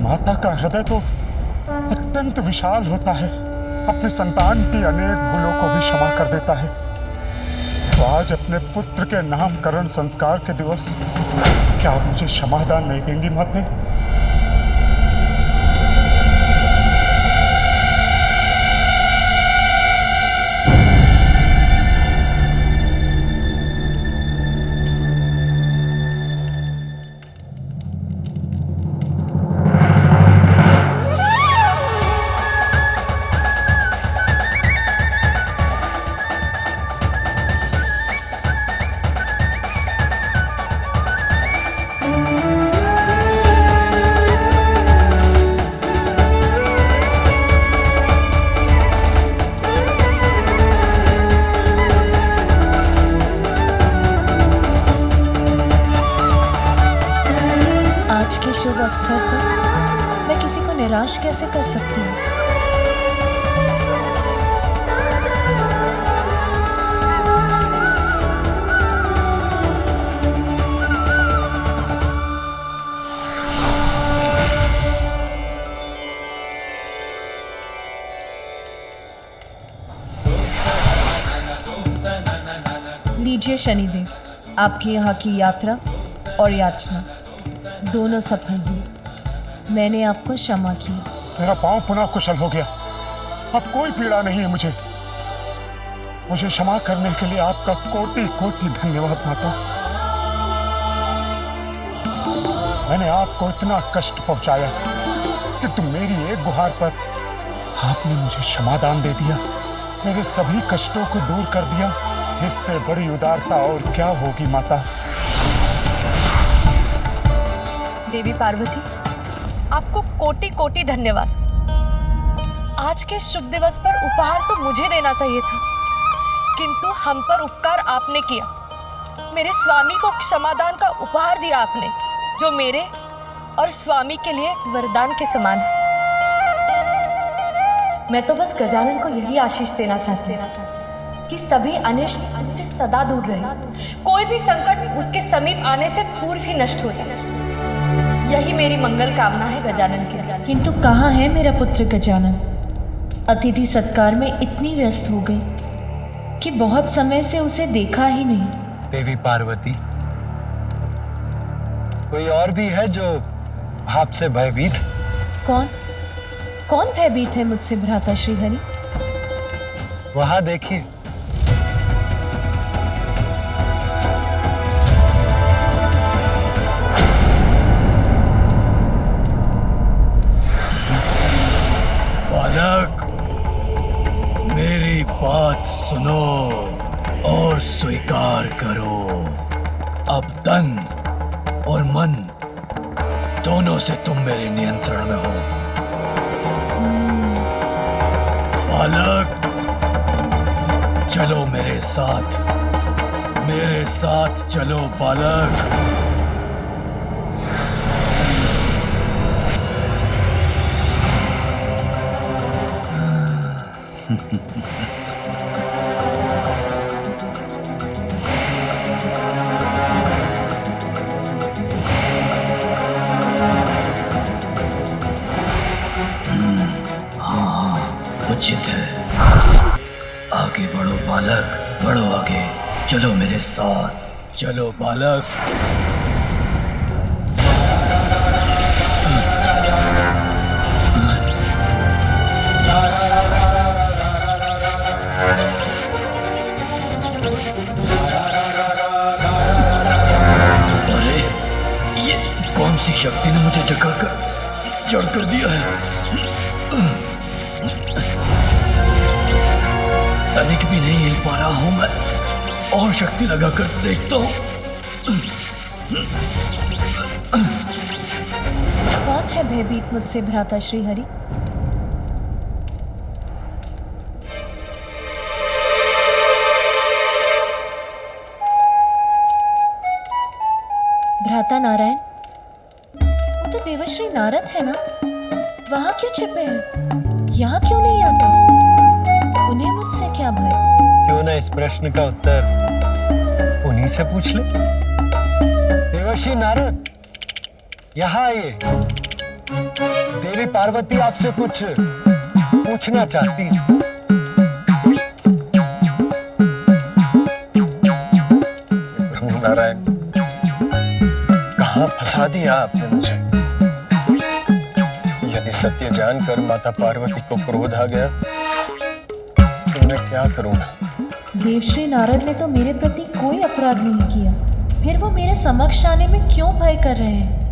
माता का हृदय तो अत्यंत विशाल होता है, अपने संतान की अनेक भूलों को भी क्षमा कर देता है। तो आज अपने पुत्र के नामकरण संस्कार के दिवस क्या आप मुझे क्षमादान नहीं देंगी माते? आज के शुभ अवसर पर मैं किसी को निराश कैसे कर सकती हूँ? लीजिए शनिदेव, आपकी यहाँ की यात्रा और याचना दोनों सफल हुई। मैंने आपको क्षमा किया। मेरा पांव पुनः कुशल हो गया, अब कोई पीड़ा नहीं है मुझे। मुझे क्षमा करने के लिए आपका कोटि कोटि धन्यवाद माता। मैंने आपको इतना कष्ट पहुंचाया कि तुम मेरी एक गुहार पर आपने मुझे क्षमादान दे दिया, मेरे सभी कष्टों को दूर कर दिया। इससे बड़ी उदारता और क्या होगी माता। देवी पार्वती, आपको कोटि कोटि धन्यवाद। आज के शुभ दिवस पर उपहार तो मुझे देना चाहिए था, किंतु हम पर उपकार आपने किया। मेरे स्वामी को क्षमादान का उपहार दिया आपने, जो मेरे और स्वामी के लिए वरदान के समान है। मैं तो बस गजानन को यही आशीष देना चाहती हूँ कि सभी अनिष्ट उससे सदा दूर रहे, कोई भी संकट उसके समीप आने से पूर्व ही नष्ट हो जाए। यही मेरी मंगल कामना है गजानन की। किंतु कहाँ है मेरा पुत्र गजानन? अतिथि सत्कार में इतनी व्यस्त हो गई कि बहुत समय से उसे देखा ही नहीं। देवी पार्वती, कोई और भी है जो आपसे भयभीत? कौन कौन भयभीत है मुझसे भ्राता श्रीहरि? वहां देखिए। बालक, मेरी बात सुनो और स्वीकार करो। अब तन और मन दोनों से तुम मेरे नियंत्रण में हो। बालक, चलो मेरे साथ चलो बालक। उचित है। आगे बढ़ो बालक, बढ़ो आगे। चलो मेरे साथ, चलो बालक। अरे, ये कौन सी शक्ति ने मुझे जड़ कर दिया है? तनिक भी नहीं हिल पा रहा हूं मैं, और शक्ति लगाकर देखता हूं। कौन है भयभीत मुझसे भ्राता श्रीहरि? भ्राता नारायण, वो तो देवर्षि नारद है ना? वहां क्यों छिपे हैं? यहाँ क्यों नहीं आते? उन्हें मुझसे क्या भय? क्यों ना इस प्रश्न का उत्तर उन्हीं से पूछ ले। देवर्षि नारद, यहाँ आइए। देवी पार्वती आपसे कुछ पूछना चाहती है। प्रभु नारायण, कहाँ फंसा दिया आपने मुझे? यदि सत्य जानकर माता पार्वती को क्रोध आ गया तो मैं क्या करूंगा? देवश्री नारद ने तो मेरे प्रति कोई अपराध नहीं किया, फिर वो मेरे समक्ष आने में क्यों भय कर रहे हैं?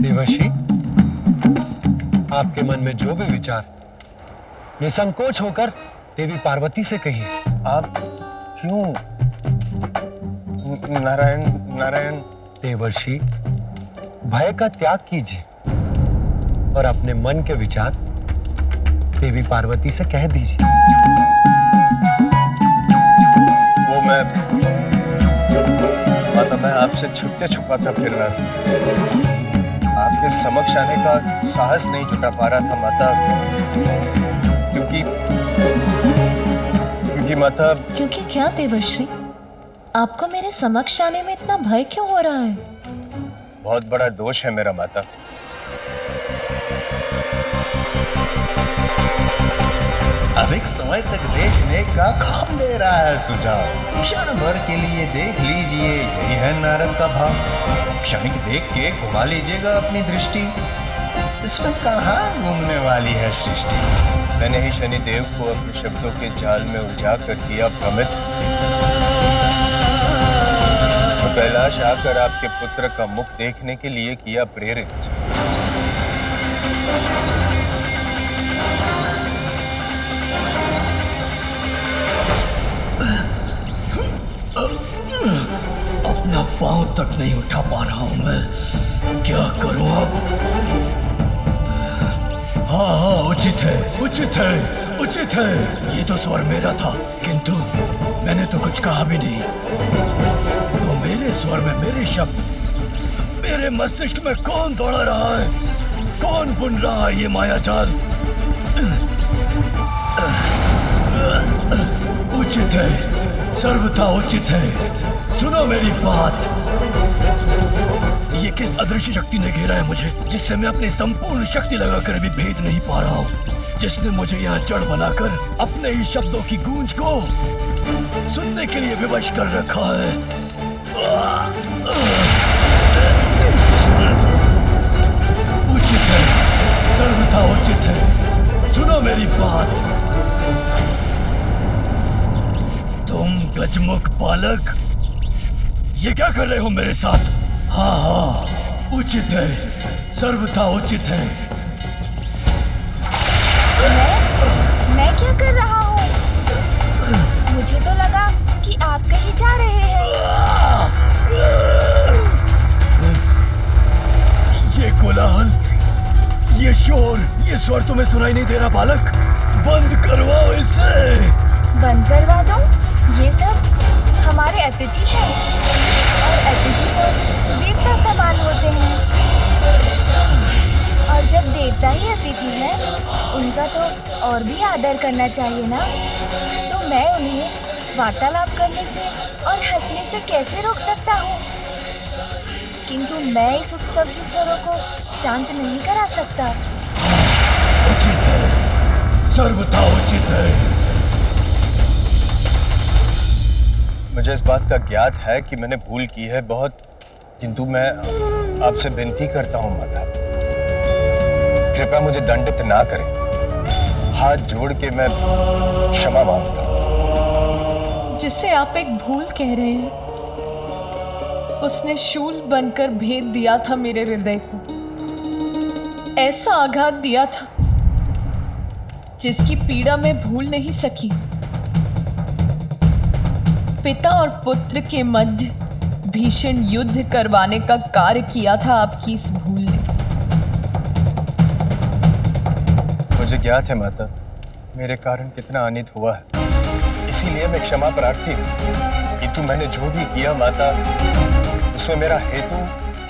देवर्षि, आपके मन में जो भी विचार, निसंकोच होकर देवी पार्वती से कहिए। आप क्यों? नारायण नारायण। देवर्षि, भय का त्याग कीजिए और अपने मन के विचार देवी पार्वती से कह दीजिए। वो माता, मैं आपसे छुपते छुपाता फिर रहा था। आपके समक्ष आने का साहस नहीं जुटा पा रहा था माता, क्योंकि माता। क्योंकि क्या देवर्षि? आपको मेरे समक्ष आने में इतना भय क्यों हो रहा है? बहुत बड़ा दोष है मेरा माता। अब एक समय तक देखने का कौन दे रहा है सुझाव? क्षण भर के लिए देख लीजिए, यही है नारद का भाव। क्षणिक देख के घुमा लीजिएगा अपनी दृष्टि, इसमें कहाँ घूमने वाली है सृष्टि। मैंने ही शनिदेव को अपने शब्दों के जाल में उलझा कर किया भ्रमित। तो कैलाश आकर आपके पुत्र का मुख देखने के लिए किया प्रेरित। अपना पांव तक नहीं उठा पा रहा हूं मैं, क्या करूं अब? हाँ, उचित है, उचित है, उचित है। ये तो स्वर मेरा था, किंतु मैंने तो कुछ कहा भी नहीं। तो मेरे स्वर में मेरे शब्द, मेरे मस्तिष्क में कौन दौड़ा रहा है? कौन बुन रहा है ये माया जाल? उचित है, सर्वथा उचित है। सुनो मेरी बात। ये किस अदृश्य शक्ति ने घेरा है मुझे, जिससे मैं अपनी संपूर्ण शक्ति लगाकर भी भेद नहीं पा रहा हूँ? जिसने मुझे यहाँ जड़ बनाकर अपने ही शब्दों की गूंज को सुनने के लिए विवश कर रखा है। उचित है, सर्वथा उचित है। सुनो मेरी बात। तुम गजमुख बालक, ये क्या कर रहे हो मेरे साथ? हाँ हाँ, उचित है, सर्वथा उचित है। मैं क्या कर रहा हूँ? मुझे तो लगा कि आप कहीं जा रहे हैं। ये कोलाहल, ये शोर, ये स्वर तुम्हें सुनाई नहीं दे रहा बालक? बंद करवाओ इसे। बंद करवा दो? ये सब हमारे अतिथि हैं और अतिथि तो देवता समान होते हैं, और जब देवता ही अतिथि है उनका तो और भी आदर करना चाहिए ना। तो मैं उन्हें वार्तालाप करने से और हंसने से कैसे रोक सकता हूँ? किंतु मैं इस उत्सव के स्वरों को शांत नहीं करा सकता। उचित है, सर्वथा उचित है। मुझे इस बात का ज्ञात है कि मैंने भूल की है बहुत, किंतु मैं आपसे विनती करता हूँ माता, कृपया मुझे दंडित ना करें। हाथ जोड़ के मैं क्षमा मांगता हूँ। जिसे आप एक भूल कह रहे हैं, उसने शूल बनकर भेद दिया था मेरे हृदय को। ऐसा आघात दिया था जिसकी पीड़ा मैं भूल नहीं सकी। पिता और पुत्र के मध्य भीषण युद्ध करवाने का कार्य किया था आपकी इस भूल ने। मुझे ज्ञात है माता, मेरे कारण कितना अनित हुआ है, इसीलिए मैं क्षमा प्रार्थी हूँ। किंतु मैंने जो भी किया माता, उसमें मेरा हेतु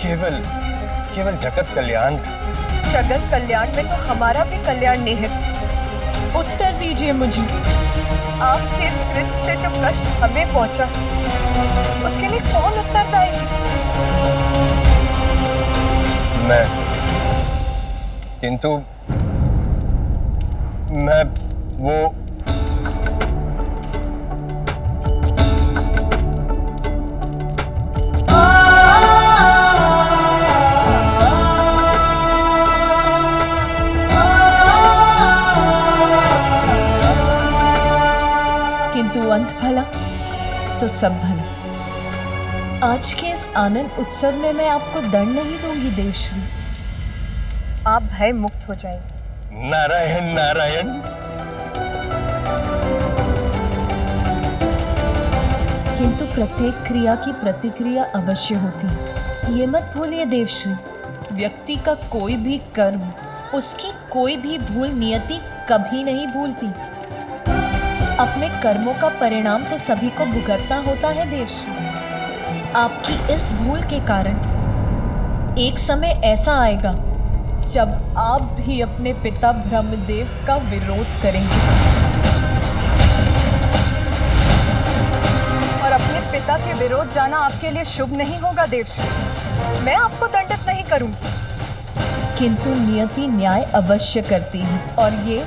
केवल जगत कल्याण था। जगत कल्याण में तो हमारा भी कल्याण निहित। उत्तर दीजिए मुझे, आपके इस कृत्य से जो कष्ट हमें पहुंचा, उसके लिए कौन उत्तरदायी है? मैं, किंतु मैं वो किंतु अंत भला तो सब भला। आज के इस आनंद उत्सव में मैं आपको दंड नहीं दूंगी देवश्री। आप भय मुक्त हो जाएं। नारायण नारायण। किंतु प्रत्येक क्रिया की प्रतिक्रिया अवश्य होती है। ये मत भूलिए देवश्री, व्यक्ति का कोई भी कर्म, उसकी कोई भी भूल नियति कभी नहीं भूलती। अपने कर्मों का परिणाम तो सभी को भुगतना होता है देवश्री। आपकी इस भूल के कारण एक समय ऐसा आएगा जब आप भी अपने पिता ब्रह्मदेव का विरोध करेंगे और अपने पिता के विरोध जाना आपके लिए शुभ नहीं होगा देवश्री। मैं आपको दंडित नहीं करूंगी। किंतु नियति न्याय अवश्य करती है और ये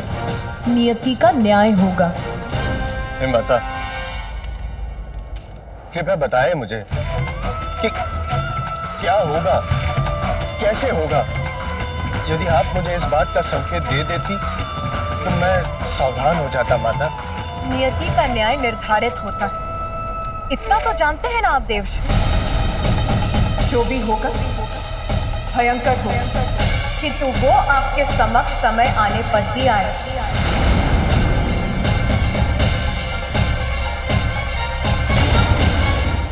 नियति का न्याय होगा। हे माता, कृपया बताएं मुझे कि क्या होगा, कैसे होगा। यदि आप मुझे इस बात का संकेत दे देती तो मैं सावधान हो जाता माता। नियति का न्याय निर्धारित होता है, इतना तो जानते हैं ना आप देवश्री। जो भी होगा भयंकर होगा, किंतु वो आपके समक्ष समय आने पर ही आए।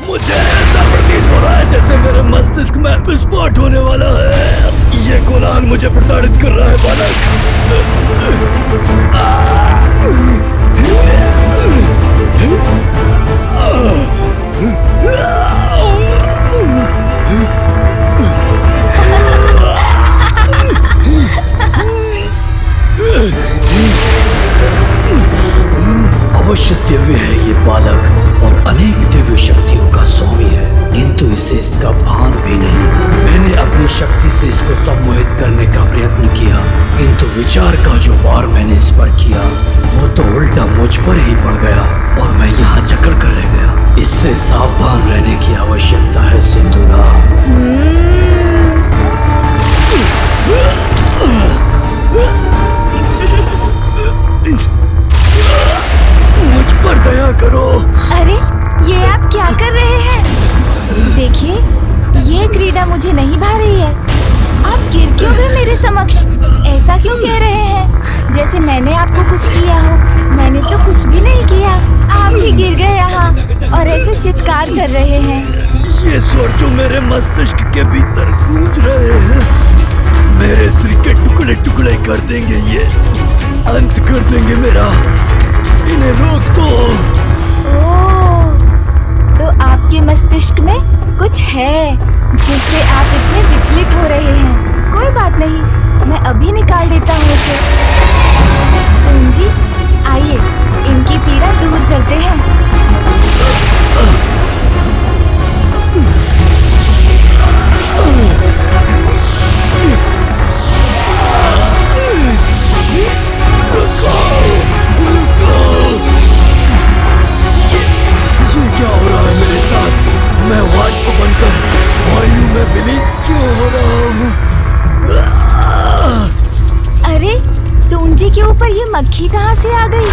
मुझे ऐसा प्रतीत हो रहा है जैसे मेरे मस्तिष्क में विस्फोट होने वाला है। ये कोलाहल मुझे प्रताड़ित कर रहा है अवश्य दिव्य है ये बालक और अनेक दिव्य शक्तियों का स्वामी है, किंतु इसे इसका भान भी नहीं। मैंने अपनी शक्ति से इसको सम्मोहित करने का प्रयत्न किया, किंतु विचार का जो वार मैंने इस पर किया वो तो उल्टा मुझ पर ही पड़ गया और मैं यहाँ जकड़ कर रह गया। इससे सावधान रहने की आवश्यकता है सिंधुला। मुझ पर दया करो। अरे ये आप क्या कर रहे हैं? देखिए, ये क्रीड़ा मुझे नहीं भा रही है। आप गिर क्यों गए मेरे समक्ष? ऐसा क्यों कह रहे हैं जैसे मैंने आपको कुछ किया हो? मैंने तो कुछ भी नहीं किया, आप ही गिर गए यहाँ और ऐसे चित्कार कर रहे हैं। ये स्वर जो मेरे मस्तिष्क के भीतर गूंज रहे हैं मेरे सिर के टुकड़े टुकड़े कर देंगे, ये अंत कर देंगे मेरा। इन्हें रोक दो। ओह, तो आपके मस्तिष्क में कुछ है जिससे आप इतने विचलित हो रहे हैं। कोई बात नहीं, मैं अभी निकाल देता हूँ इसे। सुन जी, आइए इनकी पीड़ा दूर करते हैं। ये क्या हो रहा है मेरे साथ? मैं वाष्प बनकर वायु में विलीन क्यों हो रहा हूँ? अरे सोन जी के ऊपर ये मक्खी कहाँ से आ गई?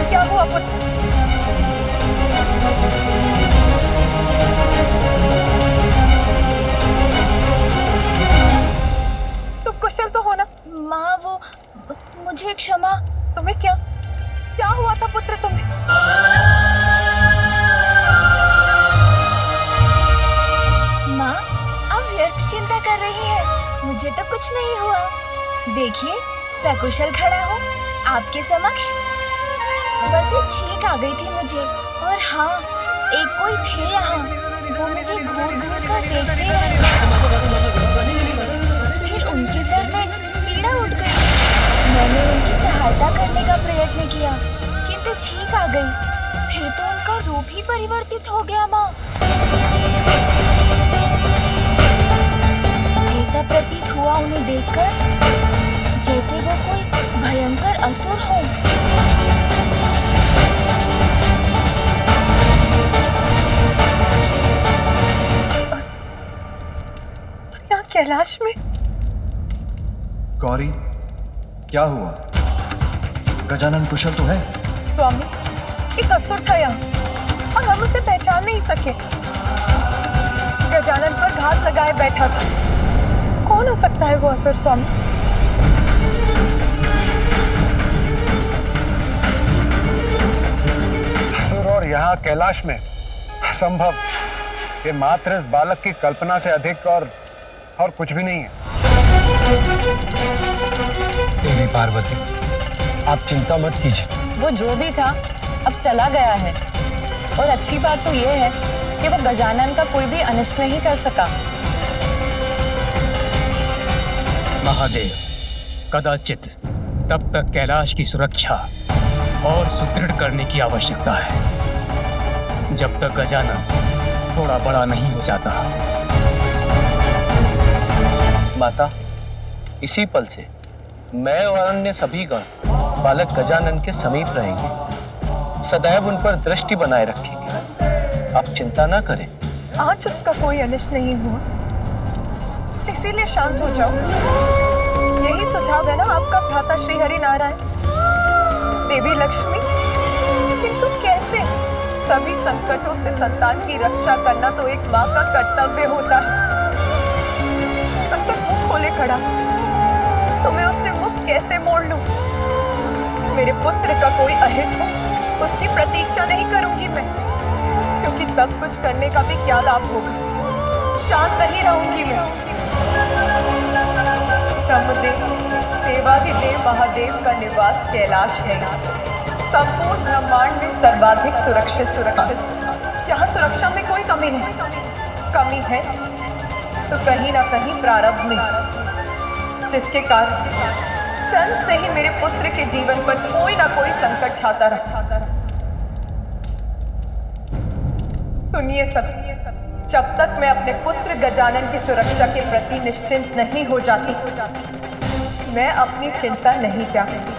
क्या हुआ पुत्र? तुम कुशल तो हो ना? माँ, वो मुझे क्षमा। तुम्हें क्या? क्या हुआ था पुत्र तुम्हें? माँ, आप व्यर्थ चिंता कर रही है। मुझे तो कुछ नहीं हुआ। देखिए, सकुशल खड़ा हूँ आपके समक्ष। बस एक छींक आ गई थी मुझे, और हाँ, एक कोई थे यहाँ, वो मुझे घूर घूर कर देखते रहे। फिर उनके सर में पीड़ा उठ गई। मैंने उनकी सहायता करने का प्रयत्न किया, किंतु छींक आ गई। फिर तो उनका रूप ही परिवर्तित हो गया माँ। ऐसा प्रतीत हुआ उन्हें देखकर जैसे वो कोई भयंकर असुर हो। यहाँ कैलाश में? गौरी, क्या हुआ? गजानन कुशल तो है? स्वामी, एक असुर था यहाँ और हम उसे पहचान नहीं सके। गजानन पर घात लगाए बैठा था। कौन हो सकता है वो असुर स्वामी? असुर और यहाँ कैलाश में असंभव। ये मात्र इस बालक की कल्पना से अधिक और कुछ भी नहीं है। देवी पार्वती, आप चिंता मत कीजिए। वो जो भी था अब चला गया है, और अच्छी बात तो ये है कि वो गजानन का कोई भी अनिष्ट नहीं कर सका। महादेव, कदाचित तब तक कैलाश की सुरक्षा और सुदृढ़ करने की आवश्यकता है जब तक गजानन थोड़ा बड़ा नहीं हो जाता। माता, इसी पल से मैं और अन्य सभी गण बालक गजानन के समीप रहेंगे, सदैव उन पर दृष्टि बनाए रखेंगे। आप चिंता ना करें। आज उसका कोई अनिष्ट नहीं हुआ, इसीलिए शांत हो जाओ। यही सुझाव है ना आपका भ्राता श्री हरि नारायण, देवी लक्ष्मी? किंतु कैसे? सभी संकटों से संतान की रक्षा करना तो एक माँ का कर्तव्य होता है। संकट मुख खोले खड़ा, तो मैं उससे मुख कैसे मोड़ लूं? मेरे पुत्र का कोई अहित हो, उसकी प्रतीक्षा नहीं करूंगी मैं, क्योंकि सब कुछ करने का भी क्या लाभ होगा? शांत नहीं रहूंगी मैं। ब्रह्मदेव, देवाधिदेव महादेव का निवास कैलाश है। संपूर्ण ब्रह्मांड में सर्वाधिक सुरक्षित। यहाँ सुरक्षा में कोई कमी नहीं। कमी है तो कहीं ना कहीं प्रारब्ध में, जिसके कारण चंद से ही मेरे पुत्र के जीवन पर कोई ना कोई संकट छाता रहा। सुनिए सब, जब तक मैं अपने पुत्र गजानन की सुरक्षा के प्रति निश्चिंत नहीं हो जाती, मैं अपनी चिंता नहीं त्यागती।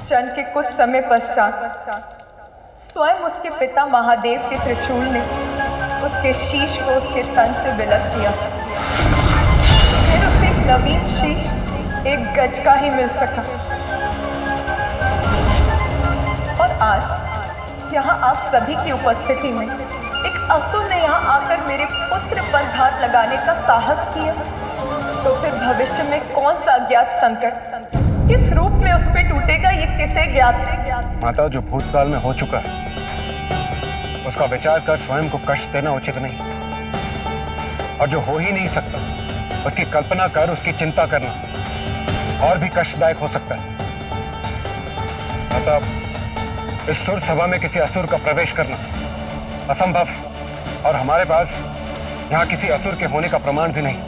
जन्म के कुछ समय पश्चात स्वयं उसके पिता महादेव के त्रिशूल ने उसके शीश को उसके तन से विलग दिया। फिर उसे एक नवीन शीश एक गज का ही मिल सका। और आज यहाँ आप सभी की उपस्थिति में एक असुर ने यहाँ आकर मेरे पुत्र पर घात लगाने का साहस किया, तो फिर भविष्य में कौन सा अज्ञात संकट किस रूप में उस पे टूटेगा, ये किसे ज्ञात है? माता, जो भूतकाल में हो चुका है उसका विचार कर स्वयं को कष्ट देना उचित नहीं, और जो हो ही नहीं सकता उसकी कल्पना कर उसकी चिंता करना और भी कष्टदायक हो सकता है। माता, इस सुर सभा में किसी असुर का प्रवेश करना असंभव है, और हमारे पास यहाँ किसी असुर के होने का प्रमाण भी नहीं।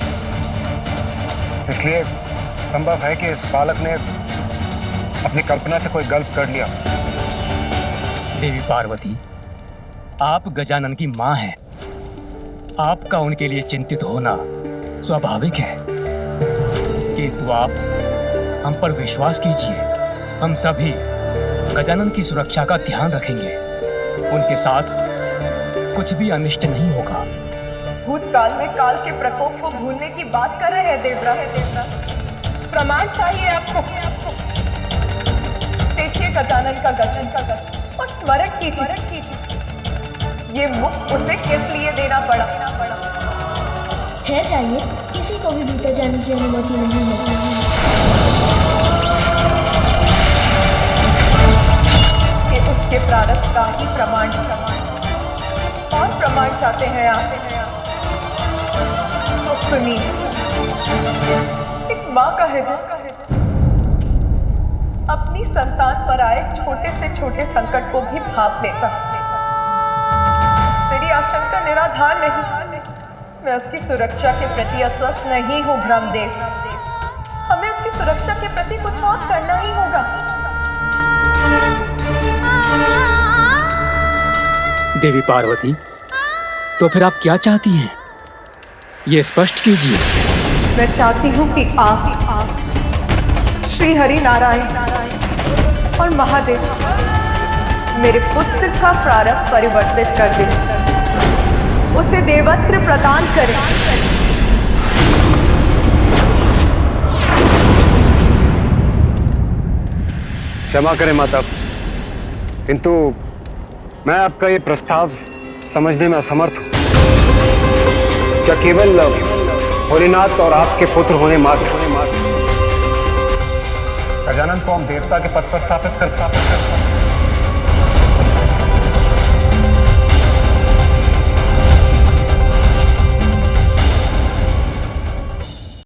इसलिए संभव है कि इस बालक ने अपनी कल्पना से कोई गलत कर लिया। देवी पार्वती, आप गजानन की मां हैं। आपका उनके लिए चिंतित होना स्वाभाविक है, किंतु आप हम पर विश्वास कीजिए। हम सभी गजानन की सुरक्षा का ध्यान रखेंगे। उनके साथ कुछ भी अनिष्ट नहीं होगा। भूतकाल में काल के प्रकोप को भूलने की बात कर रहे हैं देवराज। प्रमाण चाहिए आपको। देखिए गजानन का गज और स्मरण कीजिए ये मुख उसे किस लिए देना पड़ा। ठहर जाइए, किसी को को भी भीतर जाने की अनुमति नहीं होती। कि उसके प्रारब्ध का ही प्रमाण और प्रमाण चाहते हैं आप, तो सुनिए। एक माँ का हृदय अपनी संतान पर आए छोटे से छोटे संकट को भी भाप लेता। मेरी आशंका निराधार नहीं, मैं उसकी सुरक्षा के प्रति अस्वस्थ नहीं हूँ ब्रह्मदेव। हमें उसकी सुरक्षा के प्रति कुछ और करना ही होगा। देवी पार्वती, तो फिर आप क्या चाहती हैं? ये स्पष्ट कीजिए। मैं चाहती हूँ कि आप श्री हरि नारायण और महादेव मेरे पुत्र का प्रारब्ध परिवर्तित कर दें, उसे देवस्त्र प्रदान करें। क्षमा करें माता, किंतु मैं आपका ये प्रस्ताव समझने में असमर्थ हूँ। क्या केवल भोलेनाथ और आपके पुत्र होने मात्र गजानन को हम देवता के पद पर स्थापित कर